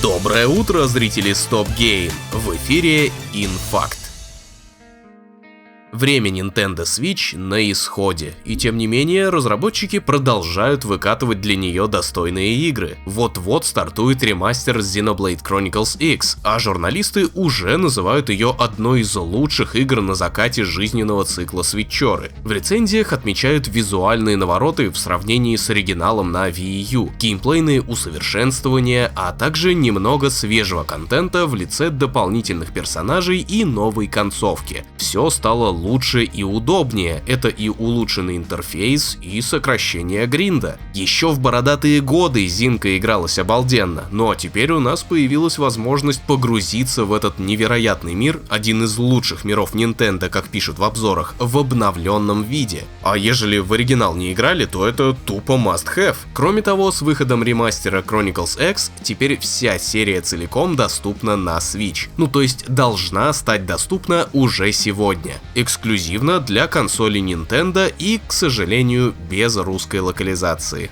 Доброе утро, зрители Stop Game! В эфире Инфакт. Время Nintendo Switch на исходе, и тем не менее разработчики продолжают выкатывать для нее достойные игры. Вот-вот стартует ремастер Xenoblade Chronicles X, а журналисты уже называют ее одной из лучших игр на закате жизненного цикла свитчеры. В рецензиях отмечают визуальные навороты в сравнении с оригиналом на Wii U, геймплейные усовершенствования, а также немного свежего контента в лице дополнительных персонажей и новой концовки. Все стало лучше и удобнее, это и улучшенный интерфейс, и сокращение гринда. Еще в бородатые годы Зинка игралась обалденно, но теперь у нас появилась возможность погрузиться в этот невероятный мир, один из лучших миров Nintendo, как пишут в обзорах, в обновленном виде. А ежели в оригинал не играли, то это тупо must have. Кроме того, с выходом ремастера Chronicles X теперь вся серия целиком доступна на Switch. Ну то есть должна стать доступна уже сегодня. Эксклюзивно для консолей Nintendo и, к сожалению, без русской локализации.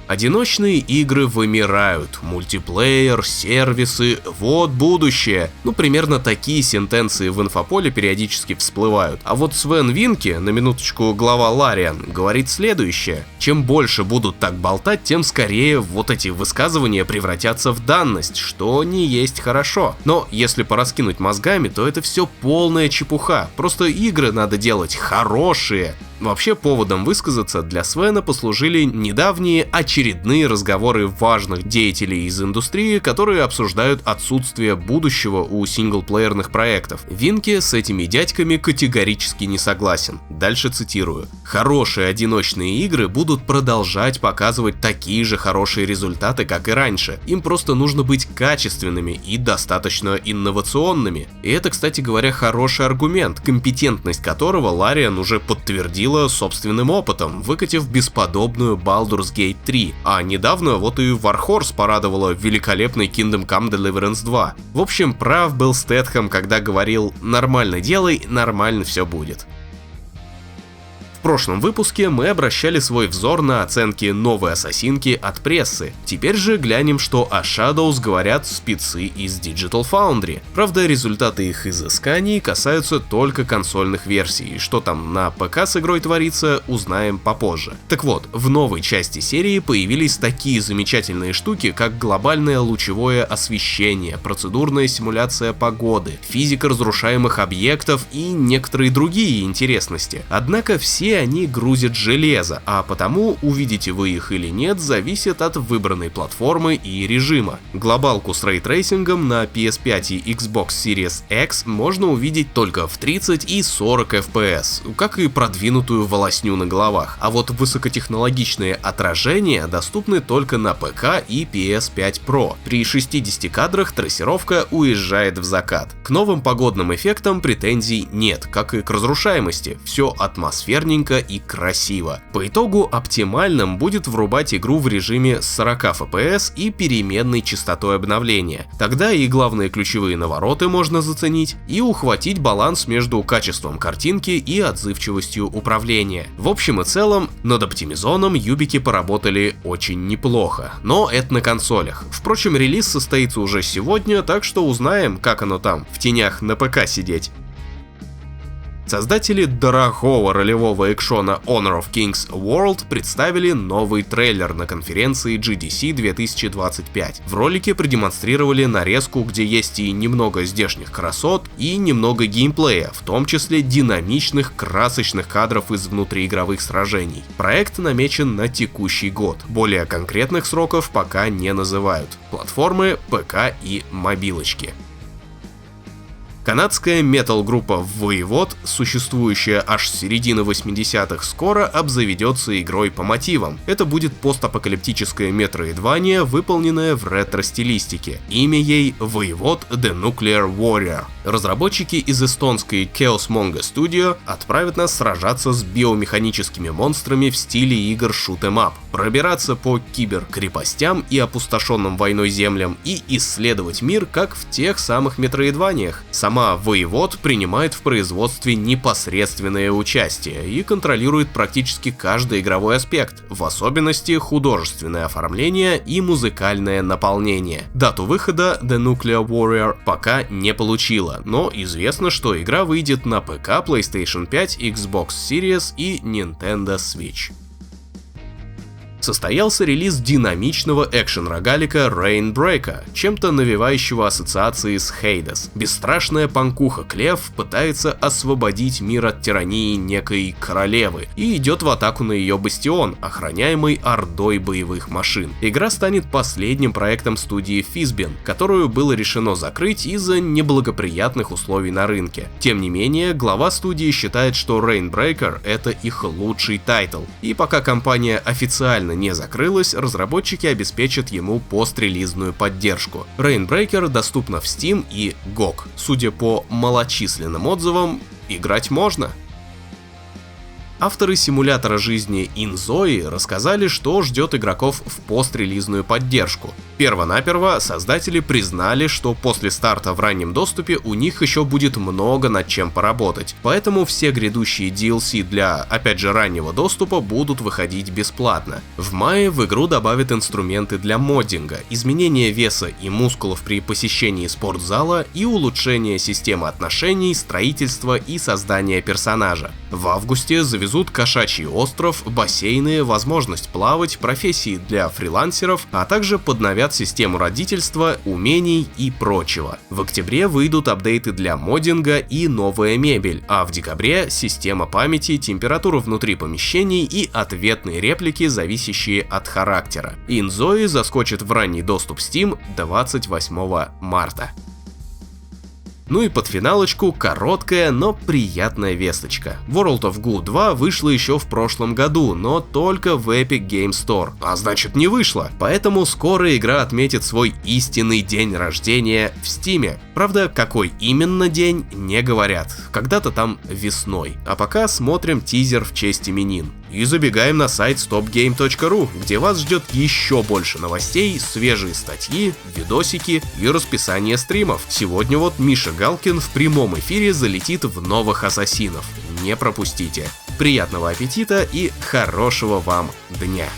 Одиночные игры вымирают, мультиплеер, сервисы, вот будущее. Ну, примерно такие сентенции в инфополе периодически всплывают. А вот Свен Винке, на минуточку глава Лариан, говорит следующее. Чем больше будут так болтать, тем скорее вот эти высказывания превратятся в данность, что не есть хорошо. Но если пораскинуть мозгами, то это все полная чепуха. Просто игры надо делать хорошие. Вообще, поводом высказаться для Свена послужили недавние очередные разговоры важных деятелей из индустрии, которые обсуждают отсутствие будущего у синглплеерных проектов. Винке с этими дядьками категорически не согласен. Дальше цитирую. «Хорошие одиночные игры будут продолжать показывать такие же хорошие результаты, как и раньше. Им просто нужно быть качественными и достаточно инновационными». И это, кстати говоря, хороший аргумент, компетентность которого Лариан уже подтвердил собственным опытом, выкатив бесподобную Baldur's Gate 3, а недавно вот и Warhorse порадовала великолепный Kingdom Come Deliverance 2. В общем, прав был Стэтхэм, когда говорил «нормально делай, нормально все будет». В прошлом выпуске мы обращали свой взор на оценки новой ассасинки от прессы. Теперь же глянем, что о Shadows говорят спецы из Digital Foundry. Правда, результаты их изысканий касаются только консольных версий. Что там на ПК с игрой творится, узнаем попозже. Так вот, в новой части серии появились такие замечательные штуки, как глобальное лучевое освещение, процедурная симуляция погоды, физика разрушаемых объектов и некоторые другие интересности. Однако все они грузят железо, а потому увидите вы их или нет зависит от выбранной платформы и режима. Глобалку с рейтрейсингом на PS5 и Xbox Series X можно увидеть только в 30 и 40 FPS, как и продвинутую волосню на головах, а вот высокотехнологичные отражения доступны только на ПК и PS5 Pro. При 60 кадрах трассировка уезжает в закат. К новым погодным эффектам претензий нет, как и к разрушаемости, все атмосферненько и красиво. По итогу оптимальным будет врубать игру в режиме 40 FPS и переменной частотой обновления. Тогда и главные ключевые навороты можно заценить и ухватить баланс между качеством картинки и отзывчивостью управления. В общем и целом, над оптимизоном юбики поработали очень неплохо, но это на консолях. Впрочем, релиз состоится уже сегодня, так что узнаем, как оно там, в тенях на ПК сидеть. Создатели дорогого ролевого экшона Honor of Kings World представили новый трейлер на конференции GDC 2025. В ролике продемонстрировали нарезку, где есть и немного здешних красот, и немного геймплея, в том числе динамичных, красочных кадров из внутриигровых сражений. Проект намечен на текущий год. Более конкретных сроков пока не называют. Платформы, ПК и мобилочки. Канадская метал-группа Воевод, существующая аж с середины 80-х, скоро обзаведется игрой по мотивам. Это будет постапокалиптическое метроидвания, выполненное в ретро-стилистике. Имя ей Воевод The Nuclear Warrior. Разработчики из эстонской Chaos Mongo Studio отправят нас сражаться с биомеханическими монстрами в стиле игр Shoot 'em Up, пробираться по киберкрепостям и опустошенным войной землям и исследовать мир, как в тех самых метроидваниях. Сама сама Воевод принимает в производстве непосредственное участие и контролирует практически каждый игровой аспект, в особенности художественное оформление и музыкальное наполнение. Дату выхода The Nuclear Warrior пока не получила, но известно, что игра выйдет на ПК, PlayStation 5, Xbox Series и Nintendo Switch. Состоялся релиз динамичного экшен-рогалика Rainbreaker, чем-то навевающего ассоциации с Hades. Бесстрашная панкуха Клев пытается освободить мир от тирании некой королевы и идет в атаку на ее бастион, охраняемый ордой боевых машин. Игра станет последним проектом студии Fizbin, которую было решено закрыть из-за неблагоприятных условий на рынке. Тем не менее, глава студии считает, что Rainbreaker — это их лучший тайтл, и пока компания официально не закрылась, разработчики обеспечат ему пострелизную поддержку. Rainbreaker доступна в Steam и GOG. Судя по малочисленным отзывам, играть можно. Авторы симулятора жизни Inzoi рассказали, что ждет игроков в пострелизную поддержку. Первонаперво создатели признали, что после старта в раннем доступе у них еще будет много над чем поработать, поэтому все грядущие DLC для, опять же, раннего доступа будут выходить бесплатно. В мае в игру добавят инструменты для моддинга, изменение веса и мускулов при посещении спортзала и улучшение системы отношений, строительства и создания персонажа. В августе завезут кошачий остров, бассейны, возможность плавать, профессии для фрилансеров, а также подновят систему родительства, умений и прочего. В октябре выйдут апдейты для моддинга и новая мебель, а в декабре система памяти, температура внутри помещений и ответные реплики, зависящие от характера. Inzoi заскочит в ранний доступ Steam 28 марта. Ну и под финалочку короткая, но приятная весточка. World of Goo 2 вышла еще в прошлом году, но только в Epic Game Store, а значит не вышла. Поэтому скоро игра отметит свой истинный день рождения в Steam. Правда, какой именно день, не говорят. Когда-то там весной. А пока смотрим тизер в честь именин. И забегаем на сайт stopgame.ru, где вас ждет еще больше новостей, свежие статьи, видосики и расписание стримов. Сегодня вот Миша Галкин в прямом эфире залетит в новых ассасинов. Не пропустите. Приятного аппетита и хорошего вам дня!